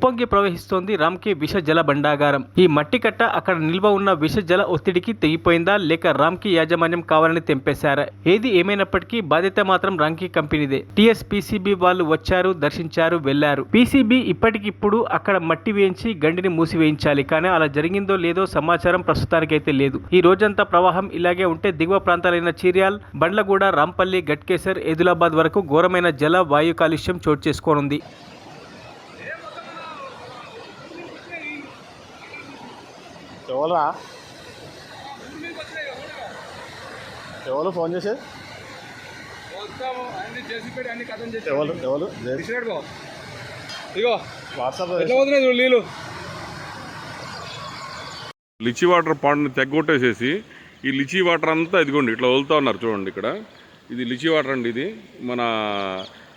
ఉప్పొంగి ప్రవహిస్తోంది రామ్కి విష జల భండాగారం. ఈ మట్టి కట్ట అక్కడ నిల్వ ఉన్న విష జల ఒత్తిడికి తెగిపోయిందా లేక రామ్కి యాజమాన్యం కావాలని తెంపేశారా? ఏది ఏమైనప్పటికీ బాధ్యత మాత్రం రామ్కి కంపెనీదే. టీఎస్పీసీబీ వాళ్ళు వచ్చారు, దర్శించారు, వెళ్లారు. పీసీబీ ఇప్పటికిప్పుడు అక్కడ మట్టి వేయించి గండిని మూసివేయించాలి. కానీ అలా జరిగిందో లేదో సమాచారం ప్రస్తుతానికైతే లేదు. ఈ రోజంతా ప్రవాహం ఇలాగే ఉంటే దిగువ ప్రాంతాలైన చీర్యాల్, బండ్లగూడ, రాంపల్లి, గట్కేసర్, ఏదులాబాద్ వరకు ఘోరమైన జల వాయు కాలుష్యం చోటు చేసుకోనుంది. ఎవరు ఫోన్ చేసేది? నీళ్ళు లిచీ వాటర్ పాండ్ని తెగ్గొట్టేసేసి ఈ లిచీ వాటర్ అంతా ఇదిగోండి ఇట్లా వదులుతూ ఉన్నారు చూడండి. ఇక్కడ ఇది లిచీ వాటర్ అండి. ఇది మన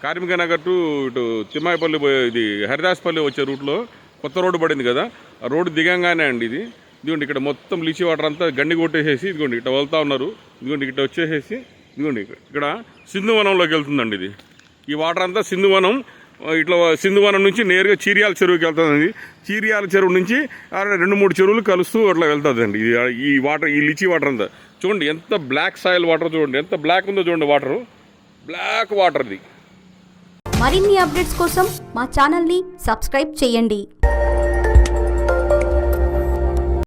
కార్మిక నగర్ టు ఇటు తిమ్మాయిపల్లి ఇది హరిదాస్పల్లి వచ్చే రూట్లో కొత్త రోడ్డు పడింది కదా, ఆ రోడ్డు దిగంగానే అండి ఇది. ఇదిగోండి ఇక్కడ మొత్తం లిచీ వాటర్ అంతా గండి కొట్టేసేసి ఇదిగోండి ఇట్లా వదులుతూ ఉన్నారు. ఇదిగోండి ఇట్లా వచ్చేసేసి ఇదిగోండి ఇక్కడ సింధువనంలోకి వెళ్తుందండి. ఇది ఈ వాటర్ అంతా సింధువనం, ఇట్లా సింధువనం నుంచి నేరుగా చీర్యాల చెరువుకి వెళ్తుందండి. చీర్యాల చెరువు నుంచి 2-3 చెరువులు కలుస్తూ అట్లా వెళ్తుందండి. ఈ వాటర్, ఈ లిచీ వాటర్ అంతా చూడండి ఎంత బ్లాక్ సాయిల్ వాటర్, చూడండి ఎంత బ్లాక్ ఉందో చూడండి. వాటరు బ్లాక్ వాటర్ ఇది. మరిన్ని అప్డేట్స్ కోసం మా ఛానల్ని సబ్స్క్రైబ్ చేయండి.